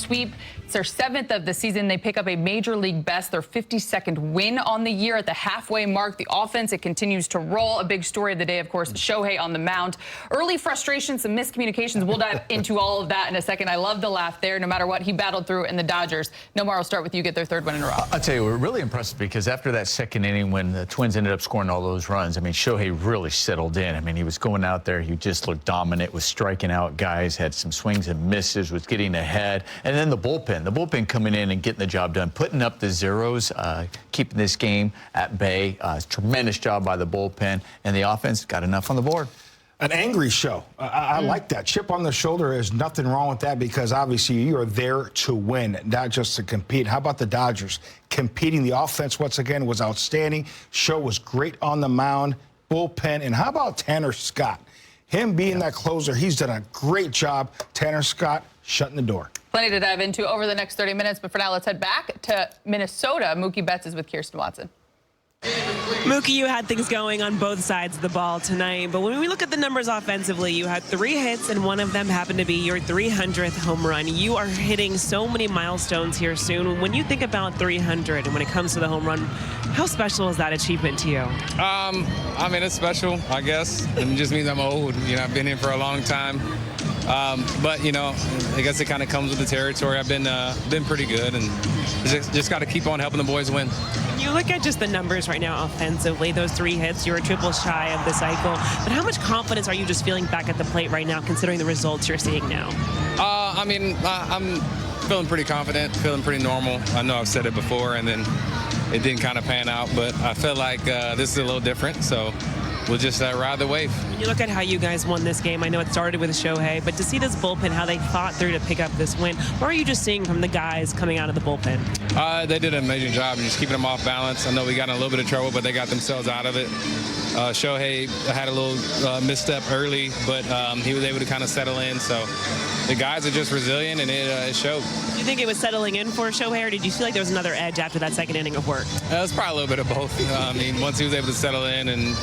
sweep. It's their 7th of the season. They pick up a major league best, their 52nd win on the year at the halfway mark. The offense, it continues to roll. A big story of the day, of course, Shohei on the mound. Early frustrations, some miscommunications. We'll dive into all of that in a second. I love the laugh there. No matter what, he battled through, and the Dodgers. Nomar, I'll start with you. Get their 3rd win in a row. I'll tell you, we're really impressed because after that 2nd inning when the Twins ended up scoring all those runs, I mean, Shohei really settled in. I mean, he was going out there. He just looked dominant, was striking out guys, had some swings and misses, was getting ahead. And then the bullpen coming in and getting the job done, putting up the zeros, keeping this game at bay. Tremendous job by the bullpen, and the offense got enough on the board. An angry show. I like that. Chip on the shoulder, there's nothing wrong with that because obviously you are there to win, not just to compete. How about the Dodgers? Competing. The offense, once again, was outstanding. Show was great on the mound, bullpen. And how about Tanner Scott? Him being that closer, he's done a great job. Tanner Scott shutting the door. Plenty to dive into over the next 30 minutes, but for now, let's head back to Minnesota. Mookie Betts is with Kirsten Watson. Mookie, you had things going on both sides of the ball tonight, but when we look at the numbers offensively, you had 3 hits, and one of them happened to be your 300th home run. You are hitting so many milestones here soon. When you think about 300 and when it comes to the home run, how special is that achievement to you? I mean, it's special, I guess. It just means I'm old. You know, I've been here for a long time. But, you know, I guess it kind of comes with the territory. I've been pretty good, and just got to keep on helping the boys win. You look at just the numbers right now offensively, those 3 hits, you're a triple shy of the cycle. But how much confidence are you just feeling back at the plate right now, considering the results you're seeing now? I mean, I'm feeling pretty confident, feeling pretty normal. I know I've said it before, and then it didn't kind of pan out, but I feel like this is a little different, so we'll just ride the wave. When you look at how you guys won this game, I know it started with Shohei, but to see this bullpen, how they fought through to pick up this win, what are you just seeing from the guys coming out of the bullpen? They did an amazing job of just keeping them off balance. I know we got in a little bit of trouble, but they got themselves out of it. Shohei had a little misstep early, but he was able to kind of settle in. So the guys are just resilient, and it showed. Do you think it was settling in for Shohei, or did you feel like there was another edge after that 2nd inning of work? It was probably a little bit of both. I mean, once he was able to settle in, and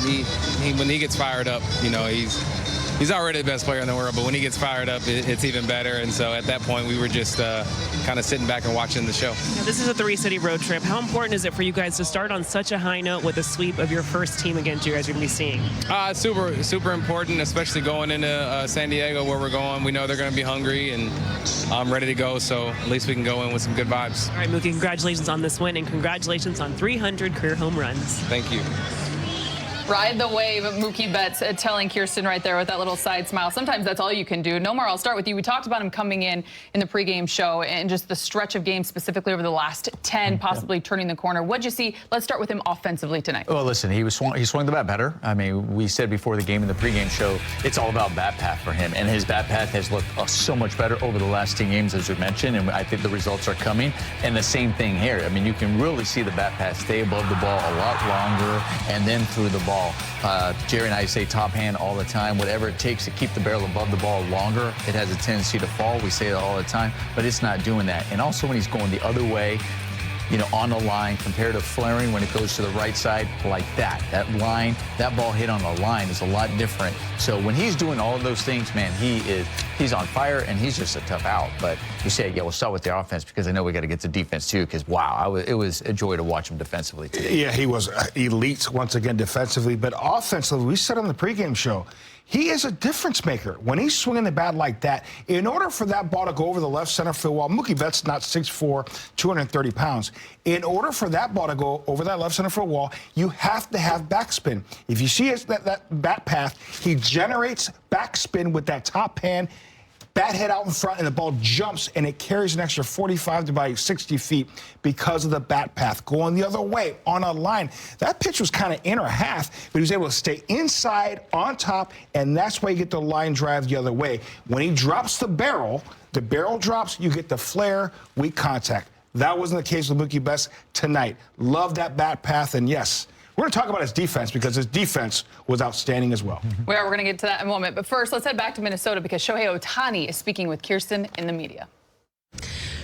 when he gets fired up, you know, he's already the best player in the world, but when he gets fired up, it's even better. And so at that point, we were just kind of sitting back and watching the show. Now, this is a 3-city road trip. How important is it for you guys to start on such a high note with a sweep of your first team against you guys are going to be seeing? It's super important, especially going into San Diego where we're going. We know they're going to be hungry, and I'm ready to go, so at least we can go in with some good vibes. All right, Mookie, congratulations on this win, and congratulations on 300 career home runs. Thank you. Ride the wave of Mookie Betts telling Kirsten right there with that little side smile. Sometimes that's all you can do. Nomar, I'll start with you. We talked about him coming in the pregame show and just the stretch of games specifically over the last 10, possibly turning the corner. What'd you see? Let's start with him offensively tonight. Well, listen, he swung the bat better. I mean, we said before the game in the pregame show, it's all about bat path for him. And his bat path has looked so much better over the last 10 games, as we mentioned, and I think the results are coming. And the same thing here. I mean, you can really see the bat path stay above the ball a lot longer and then through the ball. Jerry and I say top hand all the time. Whatever it takes to keep the barrel above the ball longer, it has a tendency to fall. We say that all the time, but it's not doing that. And also when he's going the other way, you know, on the line compared to flaring when it goes to the right side like that. That line, that ball hit on the line is a lot different. So when he's doing all of those things, man, he's on fire, and he's just a tough out. But you say, yeah, we'll start with the offense because I know we got to get to defense too. Because wow, it was a joy to watch him defensively today. Yeah, he was elite once again defensively, but offensively, we said on the pregame show, he is a difference maker. When he's swinging the bat like that, in order for that ball to go over the left center field wall, Mookie Betts not 6'4", 230 pounds. In order for that ball to go over that left center field wall, you have to have backspin. If you see that bat path, he generates backspin with that top hand, bat head out in front, and the ball jumps, and it carries an extra 45 to about 60 feet because of the bat path. Going the other way on a line. That pitch was kind of inner half, but he was able to stay inside, on top, and that's why you get the line drive the other way. When he drops the barrel drops, you get the flare, weak contact. That wasn't the case with Mookie Betts tonight. Love that bat path, and yes, we're going to talk about his defense because his defense was outstanding as well. We're going to get to that in a moment. But first, let's head back to Minnesota because Shohei Ohtani is speaking with Kirsten in the media.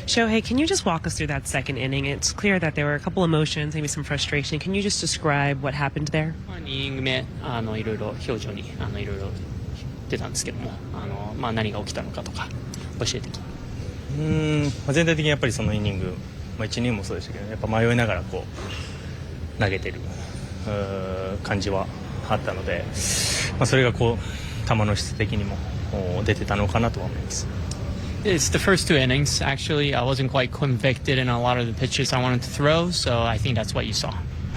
Shohei, can you just walk us through that 2nd inning? It's clear that there were a couple emotions, maybe some frustration. Can you just describe what happened there? 2イニング目、いろいろ表情にいろいろ出たんですけども、何が起きたのかとか教えてきて。全体的にやっぱりそのイニング、1イニングもそうでしたけどやっぱ迷いながらこう投げてる感じはあったので、それがこう球の質的にも出てたのかなとは思います。It's the first two innings. Actually, I wasn't quite convicted in a lot of the pitches I wanted to throw, so I think that's what you saw.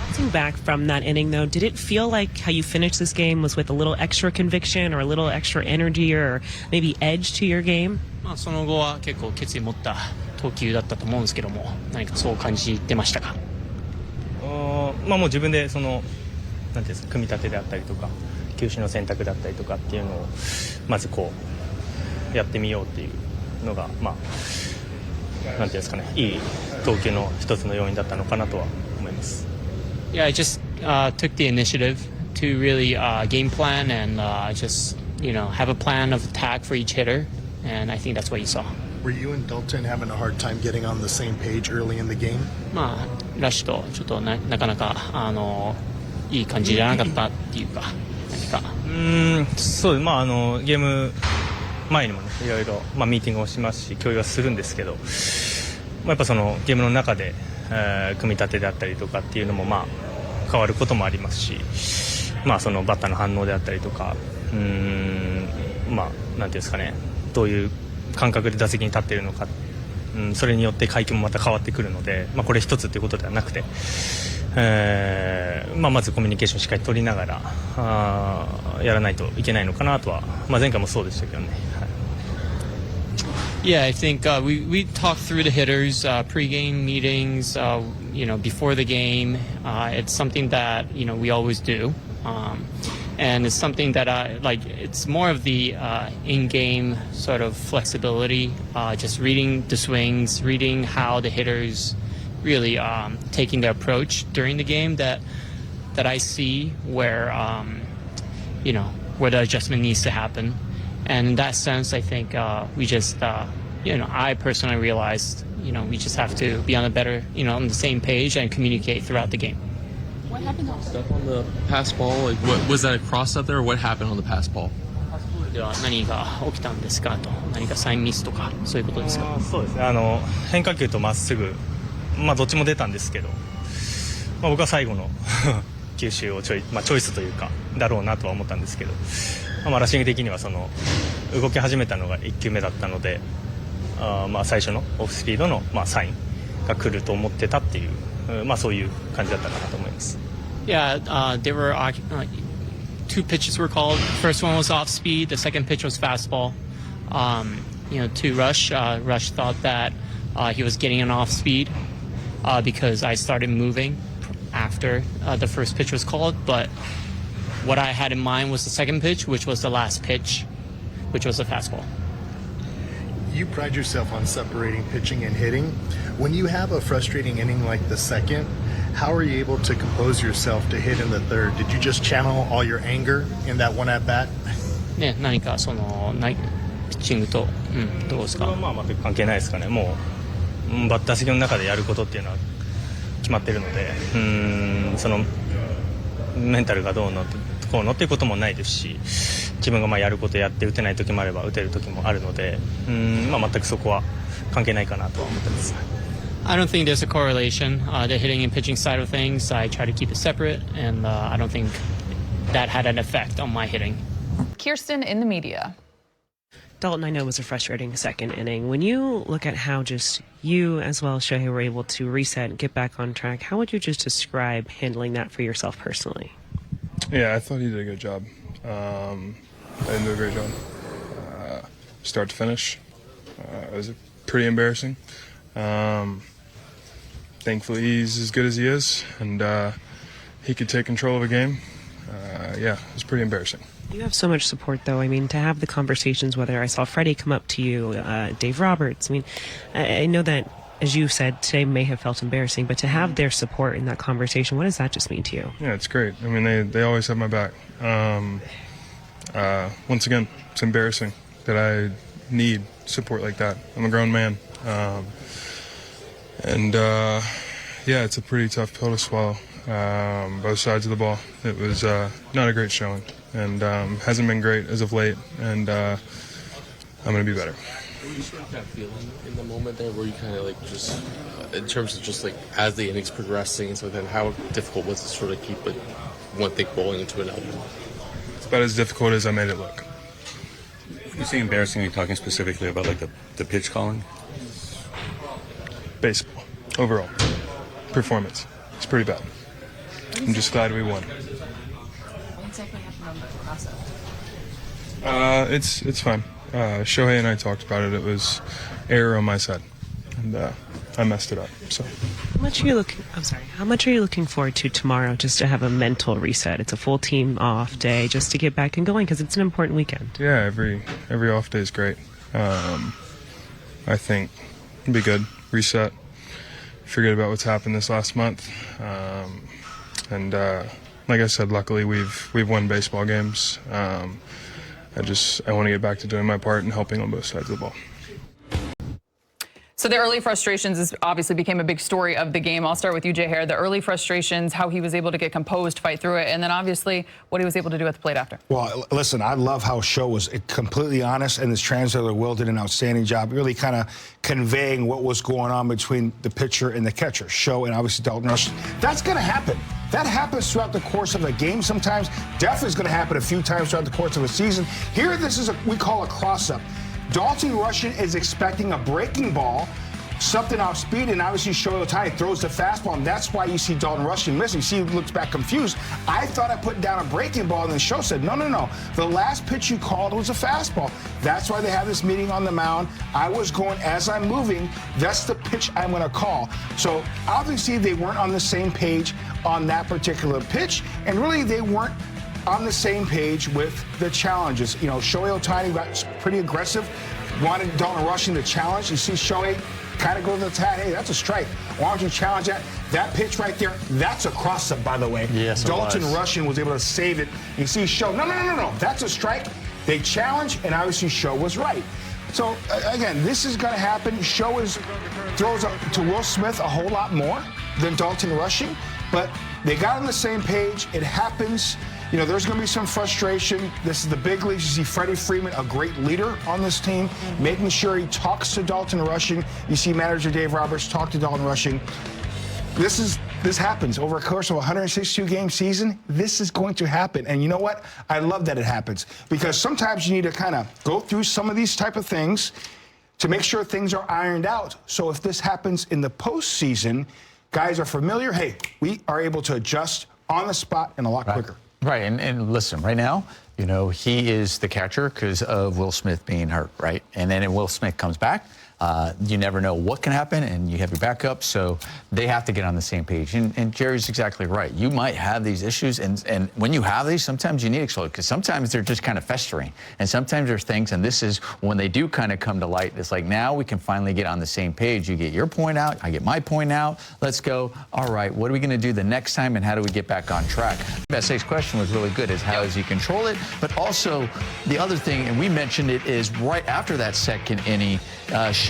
Bouncing back from that inning, though, did it feel like how you finished this game was with a little extra conviction or a little extra energy or maybe edge to your game? その後は結構決意持った投球だったと思うんですけども、何かそう感じてましたか？もう自分でそのなんていうんですか、組み立てであったりとか球種の選択だったりとかっていうのをまずこうやってみようっていうのがなんていうんですかね、いい投球の一つの要因だったのかなとは思います。Yeah, I just took the initiative to really game plan and just have a plan of attack for each hitter, and I think that's what you saw. Were you and Dalton having a hard time getting on the same page early in the game? ラッシュとちょっとなかなかいい感じじゃなかったっていうか何か。そうゲーム前にもねいろいろミーティングをしますし共有はするんですけど、やっぱそのゲームの中で、組み立てであったりとかっていうのも変わることもありますし、そのバッターの反応であったりとかなんていうんですかね、どういう感覚で打席に立っているのか、それによって回球もまた変わってくるので、これ一つということではなくて、まずコミュニケーションをしっかり取りながらやらないといけないのかなとは、前回もそうでしたけどね。Yeah, I think we talked through the hitters, pregame meetings, before the game. It's something that we always do, and it's something that it's more of the in-game sort of flexibility, just reading the swings, reading how the hitters really taking the approach during the game that I see where where the adjustment needs to happen. And in that sense, I think we just, I personally realized, we just have to be on a better, on the same page and communicate throughout the game. What happened on the pass ball? Like, what was that a cross up there, or what happened on the pass ball? では何が起きたんですかと、何かサインミスとかそういうことですか？そうですね。変化球とまっすぐ、どっちも出たんですけど、僕は最後の球種をチョイスというかだろうなとは思ったんですけど。ラッシング的にはその動き始めたのが1球目だったので、最初のオフスピードのサインが来ると思ってたっていう、そういう感じだったかなと思います。Yeah, there were two pitches were called. First one was off speed. The second pitch was fastball. To Rush. Rush thought that he was getting an off speed because I started moving after the first pitch was called, but what I had in mind was the second pitch, which was the last pitch, which was a fastball. You pride yourself on separating pitching and hitting. When you have a frustrating inning like the second, how are you able to compose yourself to hit in the third? Did you just channel all your anger in that one at bat? ね、何かそのピッチングと、どうですか？全く関係ないですかね。もうバッター席の中でやることっていうのは決まってるので、そのメンタルがどうのこうのっていうこともないですし、自分がやることやって打てない時もあれば打てる時もあるので、全くそこは関係ないかなとは思ってます。I don't think there's a correlation. The hitting and pitching side of things, I try to keep it separate, and I don't think that had an effect on my hitting. Kirsten in the media. Dalton, I know it was a frustrating second inning. When you look at how just you as well as Shohei were able to reset and get back on track, how would you just describe handling that for yourself personally? Yeah, I thought he did a good job. I didn't do a great job. Start to finish. It was pretty embarrassing. Thankfully, he's as good as he is, and he could take control of a game. Yeah, it was pretty embarrassing. You have so much support, though. I mean, to have the conversations, whether I saw Freddie come up to you, Dave Roberts. I mean, I know that, as you said, today may have felt embarrassing, but to have their support in that conversation, what does that just mean to you? Yeah, it's great. I mean, they always have my back. Once again, it's embarrassing that I need support like that. I'm a grown man. Yeah, it's a pretty tough pill to swallow. Both sides of the ball. It was not a great showing, and hasn't been great as of late, and I'm going to be better. Were you sort of that feeling in the moment there where you kind of like just, in terms of just like as the innings progressing, so then how difficult was it to sort of keep it one thing rolling into another? It's about as difficult as I made it look. You say embarrassing, are you talking specifically about like the pitch calling? Baseball, overall, performance. It's pretty bad. I'm just glad we won. What exactly happened on the process? It's fine. Shohei and I talked about it. It was error on my side, and I messed it up. So. How much are you looking? I'm sorry. How much are you looking forward to tomorrow, just to have a mental reset? It's a full team off day, just to get back and going, because it's an important weekend. Yeah, every off day is great. I think it'll be good. Reset. Forget about what's happened this last month. And like I said, luckily we've won baseball games. I want to get back to doing my part and helping on both sides of the ball. So the early frustrations obviously became a big story of the game. I'll start with you, Jay Hare. The early frustrations, how he was able to get composed, fight through it, and then obviously what he was able to do at the plate after. Well, listen, I love how Sho was completely honest, and this translator, Will, did an outstanding job really kind of conveying what was going on between the pitcher and the catcher, Sho and obviously Dalton Rushing. That's going to happen. That happens throughout the course of a game sometimes. Definitely is going to happen a few times throughout the course of a season. Here, this is we call a cross-up. Dalton Rushing is expecting a breaking ball, something off speed, and obviously Shohei Ohtani throws the fastball, and that's why you see Dalton Rushing missing. You see he looks back confused. I thought I put down a breaking ball, and then Sho said, no. The last pitch you called was a fastball. That's why they have this meeting on the mound. I was going, as I'm moving, that's the pitch I'm going to call. So obviously they weren't on the same page on that particular pitch, and really they weren't on the same page with the challenges. You know, Shohei Ohtani got pretty aggressive, wanted Dalton Rushing to challenge. You see Shohei kind of go to the tag. Hey, that's a strike. Why don't you challenge that? That pitch right there, that's a cross-up, by the way. Yes, Dalton Rushing was able to save it. You see Sho, no, that's a strike. They challenge, and obviously Sho was right. So, again, this is going to happen. Sho throws up to Will Smith a whole lot more than Dalton Rushing, but they got on the same page. It happens. You know, there's going to be some frustration. This is the big leagues. You see Freddie Freeman, a great leader on this team, making sure he talks to Dalton Rushing. You see manager Dave Roberts talk to Dalton Rushing. This happens over a course of a 162-game season. This is going to happen. And you know what? I love that it happens, because sometimes you need to kind of go through some of these type of things to make sure things are ironed out. So if this happens in the postseason, guys are familiar. Hey, we are able to adjust on the spot and a lot quicker. Right, and listen, right now, you know, he is the catcher because of Will Smith being hurt, right? And then if Will Smith comes back, you never know what can happen, and you have your backup, so they have to get on the same page. And Jerry's exactly right. You might have these issues, and when you have these, sometimes you need explode, because sometimes they're just kind of festering, and sometimes there's things, and this is when they do kind of come to light. It's like, now we can finally get on the same page. You get your point out, I get my point out. Let's go. All right, what are we going to do the next time, and how do we get back on track? SA's question was really good, is how does he control it? But also, the other thing, and we mentioned it, is right after that second inning,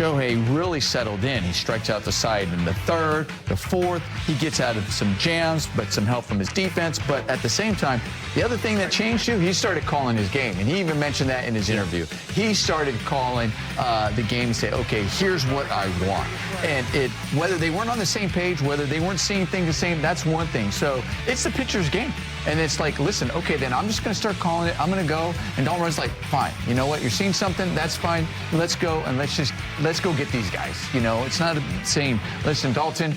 Shohei really settled in. He strikes out the side in the third, the fourth. He gets out of some jams, but some help from his defense. But at the same time, the other thing that changed too, he started calling his game. And he even mentioned that in his interview. He started calling the game and say, okay, here's what I want. And whether they weren't on the same page, whether they weren't seeing things the same, that's one thing. So it's the pitcher's game. And it's like, listen, okay, then I'm just going to start calling it. I'm going to go. And Dalton Rushing's like, fine. You know what? You're seeing something. That's fine. Let's go. And let's go get these guys. You know, it's not saying, listen, Dalton,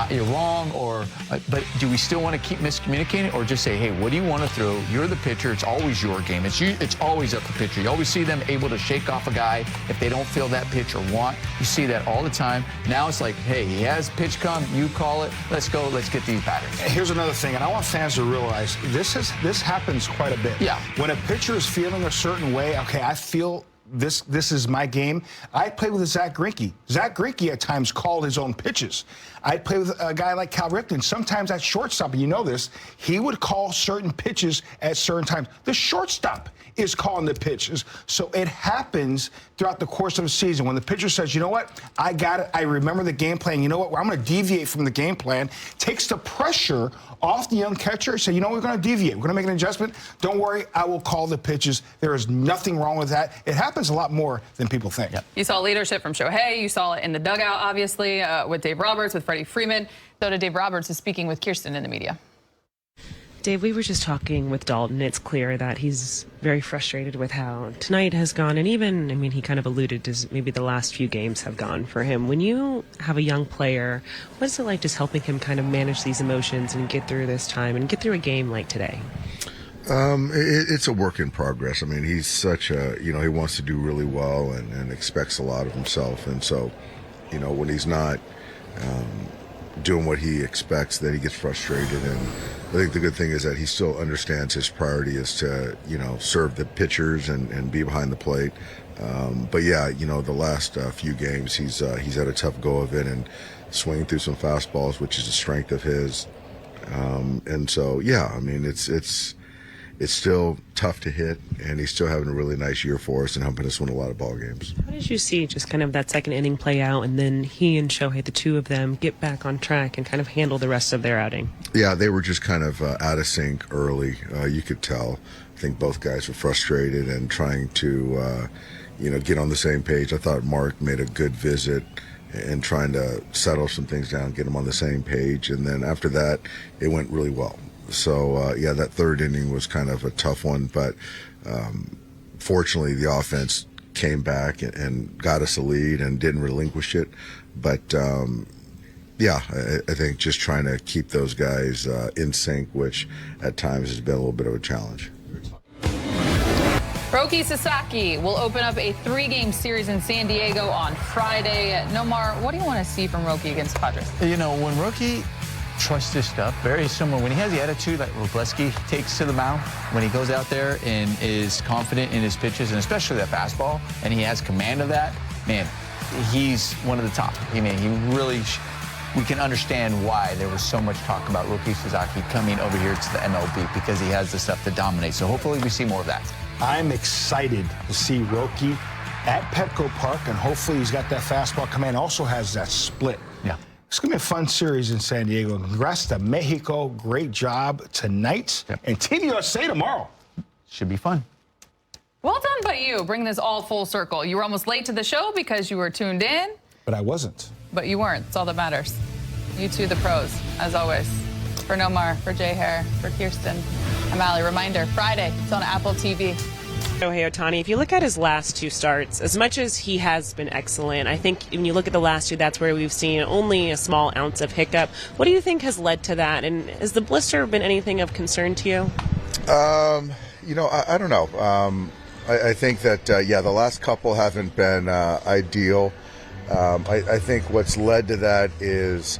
you're wrong. But do we still want to keep miscommunicating, or just say, hey, what do you want to throw? You're the pitcher. It's always your game. It's always up to the pitcher. You always see them able to shake off a guy if they don't feel that pitch or want. You see that all the time. Now it's like, hey, he has pitch come. You call it. Let's go. Let's get these batters. Here's another thing, and I want fans to realize this happens quite a bit. Yeah. When a pitcher is feeling a certain way, okay, I feel this is my game. I played with Zach Greinke. Zach Greinke at times called his own pitches. I played with a guy like Cal Ripken. Sometimes at shortstop, and you know this, he would call certain pitches at certain times. The shortstop is calling the pitches. So it happens throughout the course of a season. When the pitcher says, you know what, I got it, I remember the game plan, you know what, I'm going to deviate from the game plan, takes the pressure off the young catcher, say, you know, we're going to deviate, we're going to make an adjustment. Don't worry, I will call the pitches. There is nothing wrong with that. It happens happens a lot more than people think. Yep. You saw leadership from Shohei. You saw it in the dugout, obviously, with Dave Roberts, with Freddie Freeman. So did Dave Roberts is speaking with Kirsten in the media. Dave, we were just talking with Dalton. It's clear that he's very frustrated with how tonight has gone. And even, I mean, he kind of alluded to maybe the last few games have gone for him. When you have a young player, what is it like just helping him kind of manage these emotions and get through this time and get through a game like today? It's a work in progress. I mean, he's such a, he wants to do really well and expects a lot of himself. And so, when he's not doing what he expects, then he gets frustrated. And I think the good thing is that he still understands his priority is to, serve the pitchers and be behind the plate. But yeah, the last few games, he's had a tough go of it and swinging through some fastballs, which is a strength of his. And so, yeah, I mean, it's still tough to hit, and he's still having a really nice year for us and helping us win a lot of ball games. How did you see just kind of that second inning play out, and then he and Shohei, the two of them, get back on track and kind of handle the rest of their outing? Yeah, they were just kind of out of sync early. You could tell. I think both guys were frustrated and trying to, get on the same page. I thought Mark made a good visit and trying to settle some things down, get them on the same page. And then after that, it went really well. So, yeah, that third inning was kind of a tough one, but fortunately the offense came back and got us a lead and didn't relinquish it. But, yeah, I think just trying to keep those guys in sync, which at times has been a little bit of a challenge. Roki Sasaki will open up a 3-game series in San Diego on Friday. Nomar, what do you want to see from Roki against the Padres? When Roki trusts his stuff, very similar. When he has the attitude like Robleski takes to the mound, when he goes out there and is confident in his pitches, and especially that fastball, and he has command of that, man, he's one of the top. I mean, he really, we can understand why there was so much talk about Roki Sasaki coming over here to the MLB, because he has the stuff to dominate. So hopefully we see more of that. I'm excited to see Roki at Petco Park, and hopefully he's got that fastball command, also has that split. Yeah. It's going to be a fun series in San Diego. Congrats to Mexico. Great job tonight. Yep. And Team USA tomorrow. Should be fun. Well done by you. Bring this all full circle. You were almost late to the show because you were tuned in. But I wasn't. But you weren't. That's all that matters. You two, the pros, as always. For Nomar, for Jay Hare, for Kirsten, I'm Allie. Reminder, Friday, it's on Apple TV. Shohei Ohtani, if you look at his last two starts, as much as he has been excellent, I think when you look at the last two, that's where we've seen only a small ounce of hiccup. What do you think has led to that? And has the blister been anything of concern to you? I don't know. I think that, the last couple haven't been ideal. I think what's led to that is,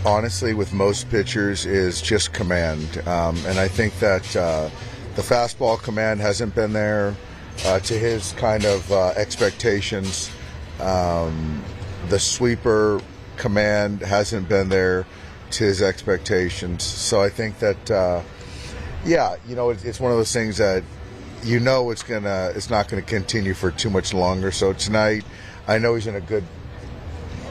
honestly, with most pitchers, is just command. And I think that the fastball command hasn't been there to his kind of expectations. The sweeper command hasn't been there to his expectations. So I think that, it's one of those things that it's not gonna continue for too much longer. So tonight, I know he's in a good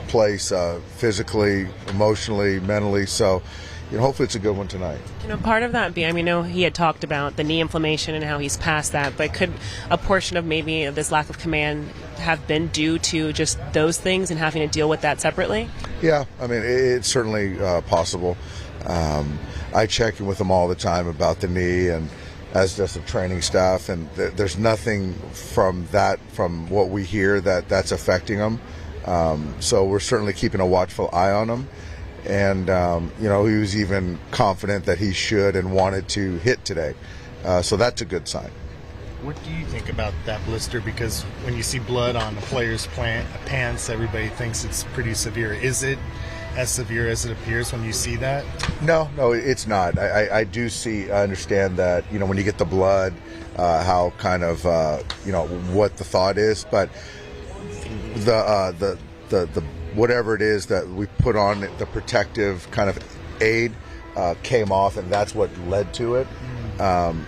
place physically, emotionally, mentally. So, hopefully it's a good one tonight. Part of that being, I know he had talked about the knee inflammation and how he's past that, but could a portion of maybe this lack of command have been due to just those things and having to deal with that separately? Yeah, I mean, it's certainly possible. I check in with him all the time about the knee, and as does the training staff, and there's nothing from what we hear that's affecting him. So we're certainly keeping a watchful eye on him. And, he was even confident that he should and wanted to hit today. So that's a good sign. What do you think about that blister? Because when you see blood on a player's pants, everybody thinks it's pretty severe. Is it as severe as it appears when you see that? No, it's not. I do understand that, when you get the blood, how kind of, what the thought is. But the whatever it is that we put on the protective kind of aid came off, and that's what led to it.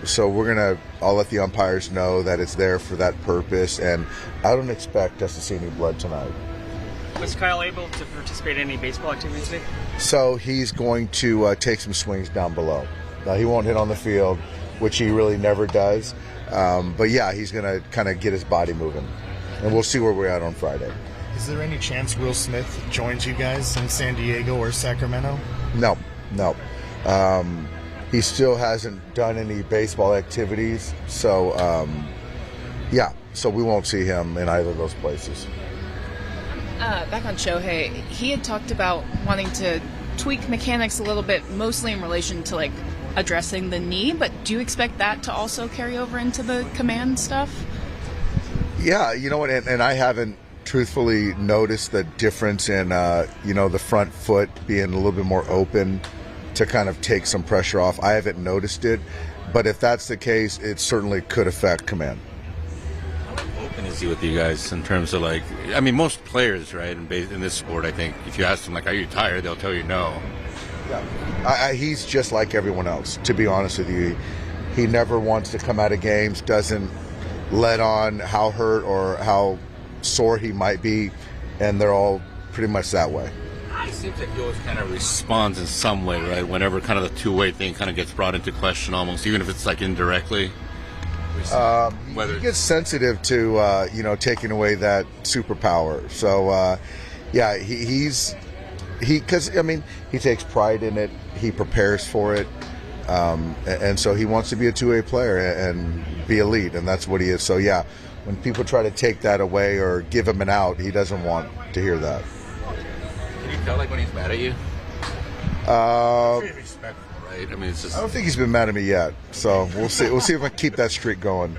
So I'll let the umpires know that it's there for that purpose, and I don't expect us to see any blood tonight. Was Kyle able to participate in any baseball activities today? So he's going to take some swings down below. He won't hit on the field, which he really never does. But yeah, he's going to kind of get his body moving, and we'll see where we're at on Friday. Is there any chance Will Smith joins you guys in San Diego or Sacramento? No. He still hasn't done any baseball activities, so so we won't see him in either of those places. Back on Shohei, he had talked about wanting to tweak mechanics a little bit, mostly in relation to like addressing the knee, but do you expect that to also carry over into the command stuff? Yeah, you know what, and I haven't truthfully noticed the difference in the front foot being a little bit more open to kind of take some pressure off. I haven't noticed it, but if that's the case, it certainly could affect command. How open is he with you guys in terms of like, I mean, most players, right, in this sport, I think if you ask them like, are you tired, they'll tell you no. Yeah, he's just like everyone else, to be honest with you. He never wants to come out of games, doesn't let on how hurt or how sore he might be, and they're all pretty much that way. It seems like he always kind of responds in some way, right? Whenever kind of the two-way thing kind of gets brought into question, almost, even if it's like indirectly. He gets sensitive to taking away that superpower. So he takes pride in it. He prepares for it, and so he wants to be a two-way player and be elite, and that's what he is. So yeah. When people try to take that away or give him an out, he doesn't want to hear that. Can you tell like when he's mad at you? Pretty respectful, right? I mean, it's just. I don't think he's been mad at me yet, so we'll see. We'll see if I can keep that streak going.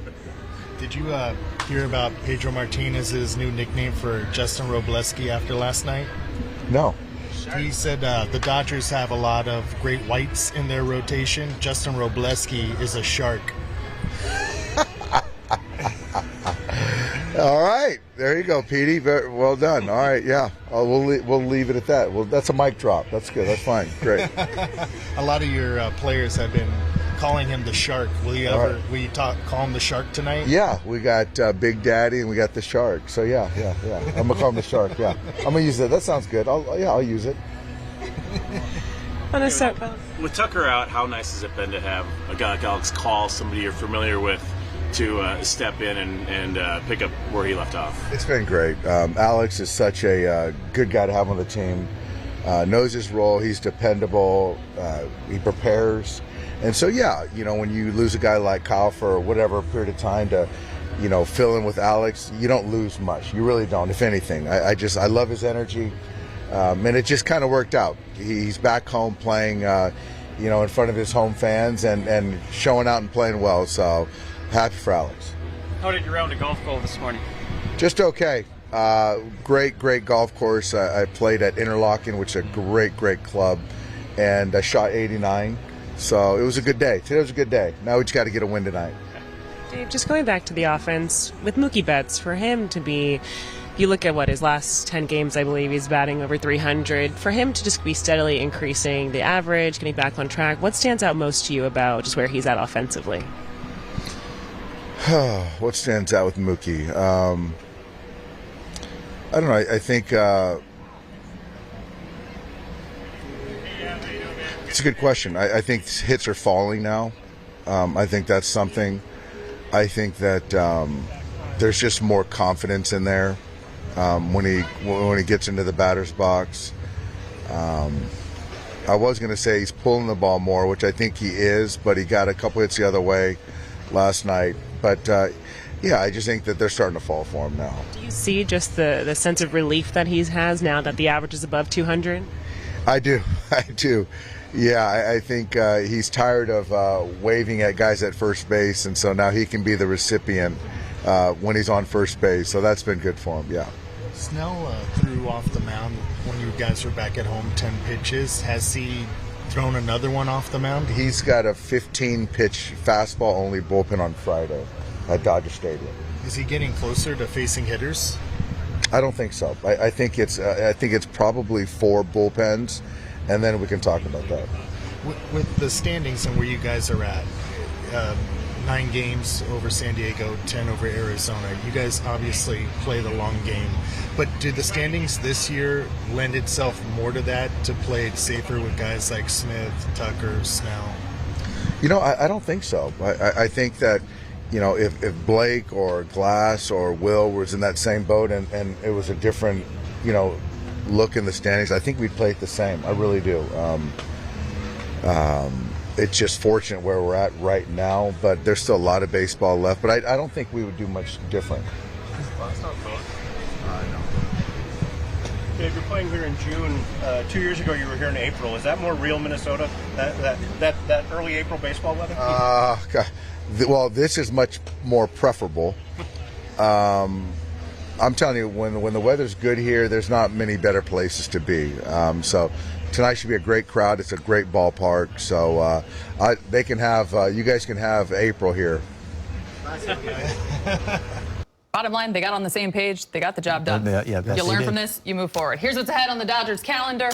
Did you hear about Pedro Martinez's new nickname for Justin Robleski after last night? No. He said the Dodgers have a lot of great whites in their rotation. Justin Robleski is a shark. All right, there you go, Petey. Very well done. All right, yeah, we'll leave it at that. Well, that's a mic drop. That's good. That's fine. Great. A lot of your players have been calling him the Shark. Will you call him the Shark tonight? Yeah, we got Big Daddy and we got the Shark. So yeah. I'm gonna call him the Shark. Yeah, I'm gonna use that. That sounds good. I'll use it. With Tucker out, how nice has it been to have a guy like Alex call somebody you're familiar with to step in and pick up where he left off? It's been great. Alex is such a good guy to have on the team. Knows his role. He's dependable. He prepares. And so, when you lose a guy like Kyle for whatever period of time to, fill in with Alex, you don't lose much. You really don't, if anything. I love his energy. And it just kind of worked out. He's back home playing, in front of his home fans and showing out and playing well. So happy for Alex. How did your round of golf go this morning? Just okay. Great golf course. I played at Interlaken, which is a great club, and I shot 89. So it was a good day. Today was a good day. Now we just got to get a win tonight. Dave, just going back to the offense, with Mookie Betts, for him to be, you look at his last 10 games, I believe he's batting over 300. For him to just be steadily increasing the average, getting back on track, what stands out most to you about just where he's at offensively? What stands out with Mookie? I don't know. I think it's a good question. I think hits are falling now. I think that's something. I think that there's just more confidence in there when he gets into the batter's box. I was going to say he's pulling the ball more, which I think he is, but he got a couple hits the other way last night. But I just think that they're starting to fall for him now. Do you see just the sense of relief that he has now that the average is above 200? I do. Yeah, I think he's tired of waving at guys at first base, and so now he can be the recipient when he's on first base. So that's been good for him, yeah. Snell threw off the mound when you guys were back at home 10 pitches. Has he thrown another one off the mound? He's got a 15-pitch fastball-only bullpen on Friday at Dodger Stadium. Is he getting closer to facing hitters? I don't think so. I think it's probably 4 bullpens, and then we can talk about that. With the standings and where you guys are at, 9 games over San Diego, 10 over Arizona. You guys obviously play the long game, but did the standings this year lend itself more to that, to play it safer with guys like Smith, Tucker, Snell? I don't think so. I think that, you know, if Blake or Glass or Will was in that same boat and it was a different, you know, look in the standings, I think we'd play it the same. I really do. It's just fortunate where we're at right now, but there's still a lot of baseball left. But I don't think we would do much different. No. Dave, you're playing here in June. 2 years ago, you were here in April. Is that more real Minnesota? That early April baseball weather? Well, this is much more preferable. I'm telling you, when the weather's good here, there's not many better places to be. So tonight should be a great crowd. It's a great ballpark. So they can have, you guys can have April here. Bottom line, they got on the same page. They got the job done. Yeah, you learn from this, you move forward. Here's what's ahead on the Dodgers calendar.